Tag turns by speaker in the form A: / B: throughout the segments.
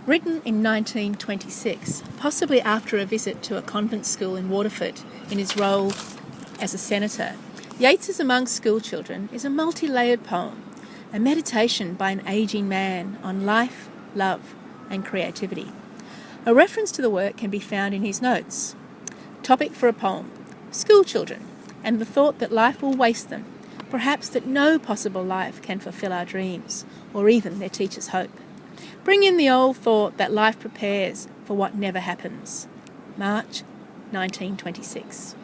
A: Written in 1926, possibly after a visit to a convent school in Waterford in his role as a senator, Yeats's Among School Children is a multi-layered poem, a meditation by an ageing man on life, love and creativity. A reference to the work can be found in his notes. Topic for a poem: school children, and the thought that life will waste them, perhaps that no possible life can fulfil our dreams, or even their teacher's hope. Bring in the old thought that life prepares for what never happens. March 1926.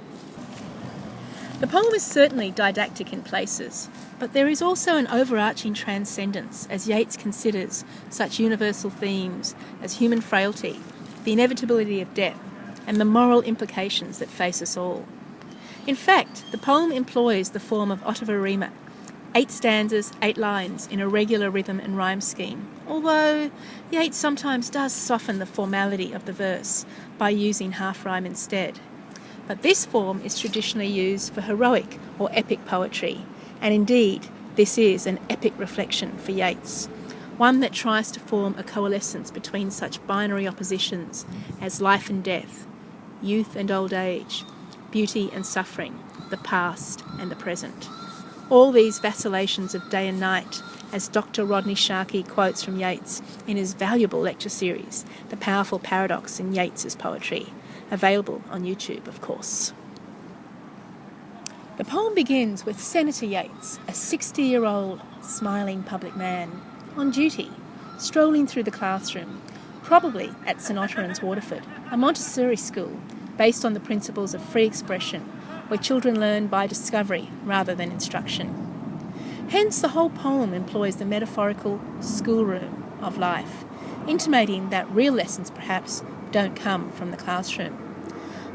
A: The poem is certainly didactic in places, but there is also an overarching transcendence as Yeats considers such universal themes as human frailty, the inevitability of death, and the moral implications that face us all. In fact, the poem employs the form of ottava rima, 8 stanzas, 8 lines in a regular rhythm and rhyme scheme, although Yeats sometimes does soften the formality of the verse by using half-rhyme instead. But this form is traditionally used for heroic or epic poetry, and indeed this is an epic reflection for Yeats, one that tries to form a coalescence between such binary oppositions as life and death, youth and old age, beauty and suffering, the past and the present. All these vacillations of day and night, as Dr. Rodney Sharkey quotes from Yeats in his valuable lecture series, The Powerful Paradox in Yeats's Poetry, available on YouTube, of course. The poem begins with Senator Yeats, a 60-year-old smiling public man, on duty, strolling through the classroom, probably at St Otteran's Waterford, a Montessori school based on the principles of free expression, where children learn by discovery rather than instruction. Hence, the whole poem employs the metaphorical schoolroom of life, intimating that real lessons perhaps don't come from the classroom.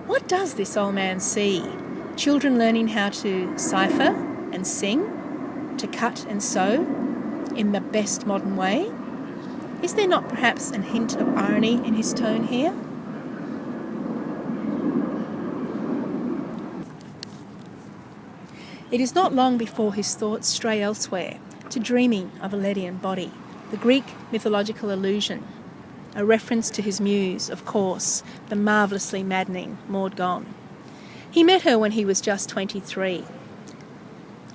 A: What does this old man see? Children learning how to cipher and sing, to cut and sew in the best modern way? Is there not perhaps a hint of irony in his tone here? It is not long before his thoughts stray elsewhere, to dreaming of a Ledian body, the Greek mythological illusion, a reference to his muse, of course, the marvellously maddening Maud Gonne. He met her when he was just 23,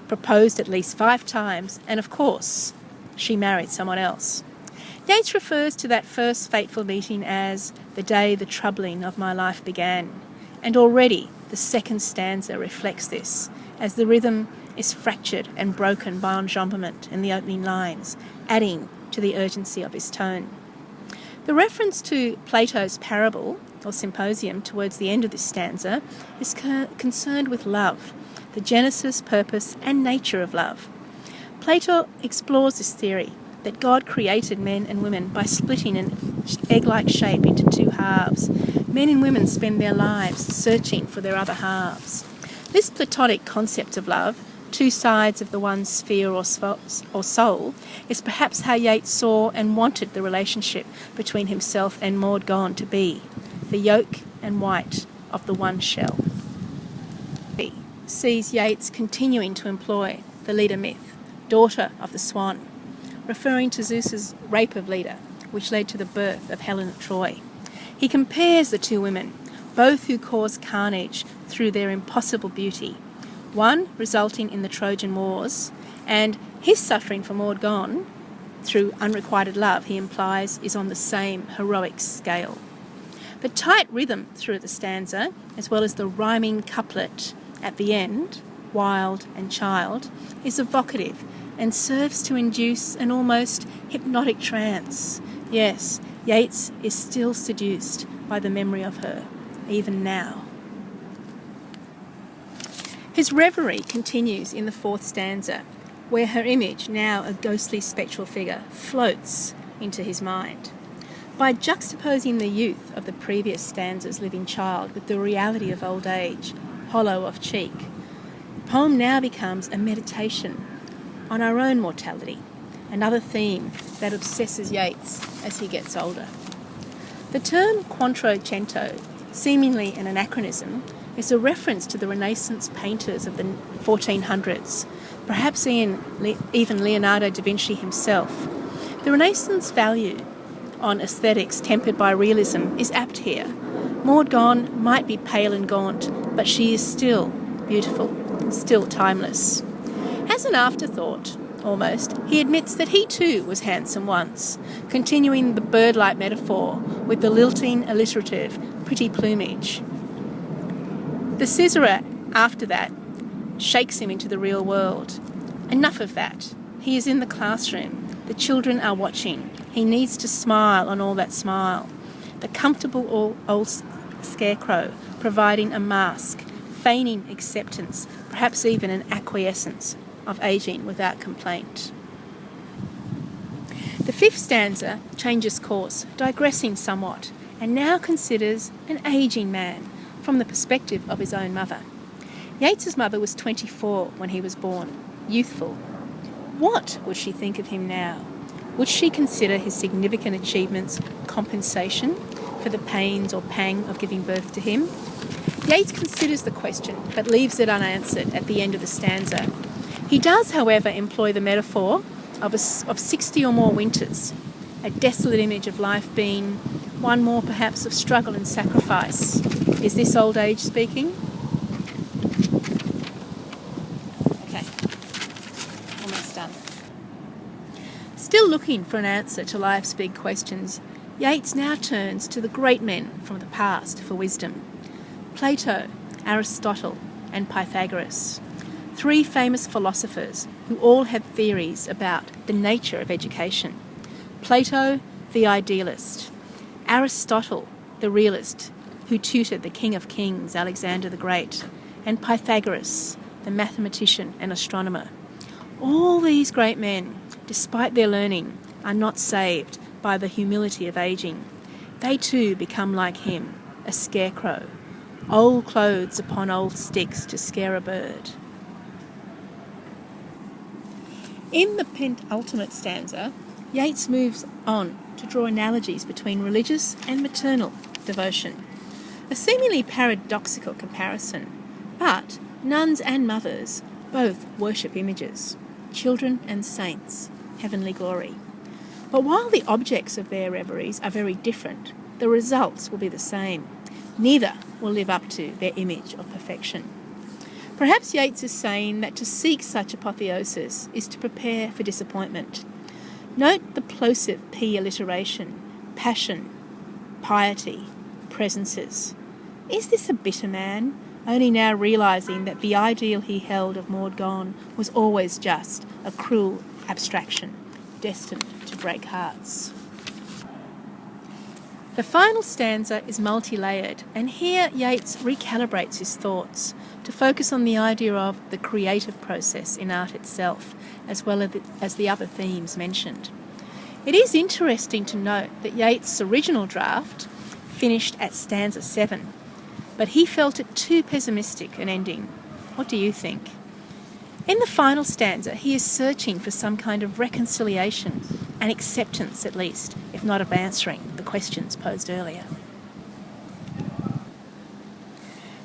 A: proposed at least 5 times, and of course, she married someone else. Yeats refers to that first fateful meeting as the day the troubling of my life began, and already the second stanza reflects this, as the rhythm is fractured and broken by enjambment in the opening lines, adding to the urgency of his tone. The reference to Plato's parable, or symposium, towards the end of this stanza is concerned with love, the genesis, purpose and nature of love. Plato explores this theory that God created men and women by splitting an egg-like shape into 2 halves. Men and women spend their lives searching for their other halves. This Platonic concept of love, 2 sides of the one sphere or soul, is perhaps how Yeats saw and wanted the relationship between himself and Maud Gonne to be, the yolk and white of the one shell. He sees Yeats continuing to employ the Leda myth, daughter of the swan, referring to Zeus's rape of Leda, which led to the birth of Helen of Troy. He compares the 2 women, both who cause carnage through their impossible beauty, one resulting in the Trojan Wars, and his suffering for Maud Gonne through unrequited love, he implies, is on the same heroic scale. The tight rhythm through the stanza, as well as the rhyming couplet at the end, wild and child, is evocative and serves to induce an almost hypnotic trance. Yes, Yeats is still seduced by the memory of her, even now. His reverie continues in the 4th stanza, where her image, now a ghostly spectral figure, floats into his mind. By juxtaposing the youth of the previous stanza's living child with the reality of old age, hollow of cheek, the poem now becomes a meditation on our own mortality, another theme that obsesses Yeats as he gets older. The term Quattrocento, seemingly an anachronism, is a reference to the Renaissance painters of the 1400s, perhaps even Leonardo da Vinci himself. The Renaissance valued on aesthetics tempered by realism is apt here. Maud Gonne might be pale and gaunt, but she is still beautiful, still timeless. As an afterthought, almost, he admits that he too was handsome once, continuing the bird-like metaphor with the lilting, alliterative, pretty plumage. The Caesura, after that, shakes him into the real world. Enough of that. He is in the classroom. The children are watching. He needs to smile on all that smile. The comfortable old scarecrow providing a mask, feigning acceptance, perhaps even an acquiescence of ageing without complaint. The fifth stanza changes course, digressing somewhat, and now considers an ageing man from the perspective of his own mother. Yeats's mother was 24 when he was born, youthful. What would she think of him now? Would she consider his significant achievements compensation for the pains or pang of giving birth to him? Yeats considers the question, but leaves it unanswered at the end of the stanza. He does, however, employ the metaphor of 60 or more winters, a desolate image of life being one more perhaps of struggle and sacrifice. Is this old age speaking? Okay, almost done. Still looking for an answer to life's big questions, Yeats now turns to the great men from the past for wisdom. Plato, Aristotle, and Pythagoras. Three famous philosophers who all had theories about the nature of education. Plato, the idealist. Aristotle, the realist, who tutored the King of Kings, Alexander the Great. And Pythagoras, the mathematician and astronomer. All these great men, despite their learning, are not saved by the humility of ageing. They too become like him, a scarecrow. Old clothes upon old sticks to scare a bird. In the penultimate stanza, Yeats moves on to draw analogies between religious and maternal devotion. A seemingly paradoxical comparison, but nuns and mothers both worship images, children and saints, heavenly glory. But while the objects of their reveries are very different, the results will be the same. Neither will live up to their image of perfection. Perhaps Yeats is saying that to seek such apotheosis is to prepare for disappointment. Note the plosive P alliteration, passion, piety, presences. Is this a bitter man, only now realising that the ideal he held of Maud Gonne was always just a cruel abstraction, destined to break hearts? The final stanza is multi-layered, and here Yeats recalibrates his thoughts to focus on the idea of the creative process in art itself, as well as the other themes mentioned. It is interesting to note that Yeats' original draft finished at stanza 7, but he felt it too pessimistic an ending. What do you think? In the final stanza, he is searching for some kind of reconciliation and acceptance, at least, if not of answering the questions posed earlier.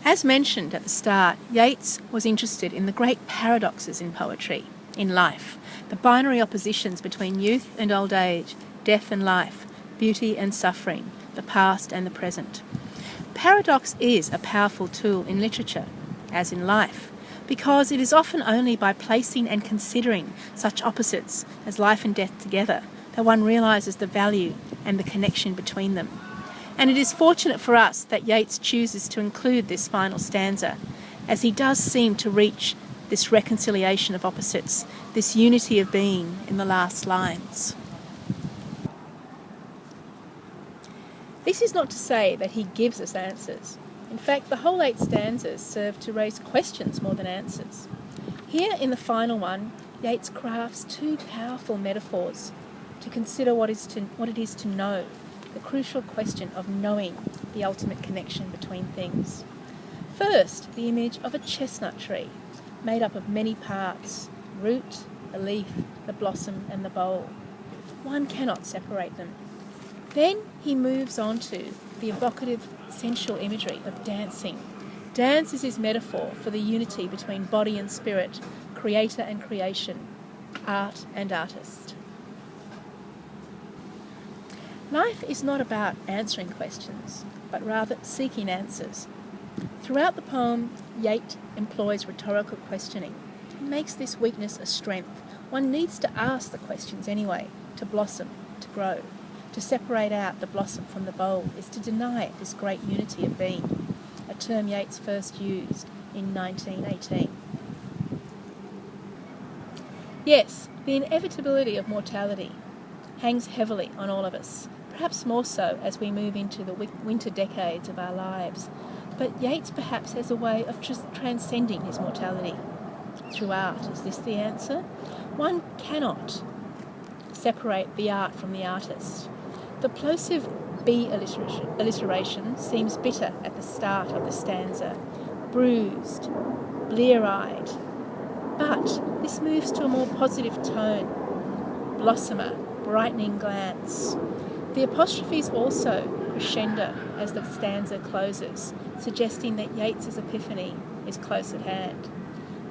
A: As mentioned at the start, Yeats was interested in the great paradoxes in poetry, in life, the binary oppositions between youth and old age, death and life, beauty and suffering, the past and the present. Paradox is a powerful tool in literature, as in life, because it is often only by placing and considering such opposites as life and death together that one realises the value and the connection between them. And it is fortunate for us that Yeats chooses to include this final stanza, as he does seem to reach this reconciliation of opposites, this unity of being in the last lines. This is not to say that he gives us answers. In fact, the whole 8 stanzas serve to raise questions more than answers. Here in the final one, Yeats crafts 2 powerful metaphors to consider what it is to know, the crucial question of knowing the ultimate connection between things. First, the image of a chestnut tree, made up of many parts, root, the leaf, the blossom and the bowl. One cannot separate them. Then he moves on to the evocative sensual imagery of dancing. Dance is his metaphor for the unity between body and spirit, creator and creation, art and artist. Life is not about answering questions, but rather seeking answers. Throughout the poem, Yeats employs rhetorical questioning. He makes this weakness a strength. One needs to ask the questions anyway, to blossom, to grow. To separate out the blossom from the bulb is to deny it this great unity of being, a term Yeats first used in 1918. Yes, the inevitability of mortality hangs heavily on all of us, perhaps more so as we move into the winter decades of our lives. But Yeats perhaps has a way of just transcending his mortality. Through art, is this the answer? One cannot separate the art from the artist. The plosive B alliteration seems bitter at the start of the stanza, bruised, blear-eyed. But this moves to a more positive tone, blossomer, brightening glance. The apostrophes also crescendo as the stanza closes, suggesting that Yeats's epiphany is close at hand.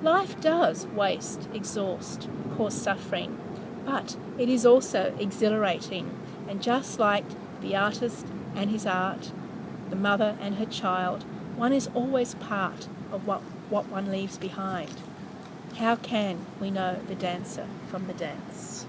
A: Life does waste, exhaust, cause suffering, but it is also exhilarating, and just like the artist and his art, the mother and her child, one is always part of what one leaves behind. How can we know the dancer from the dance?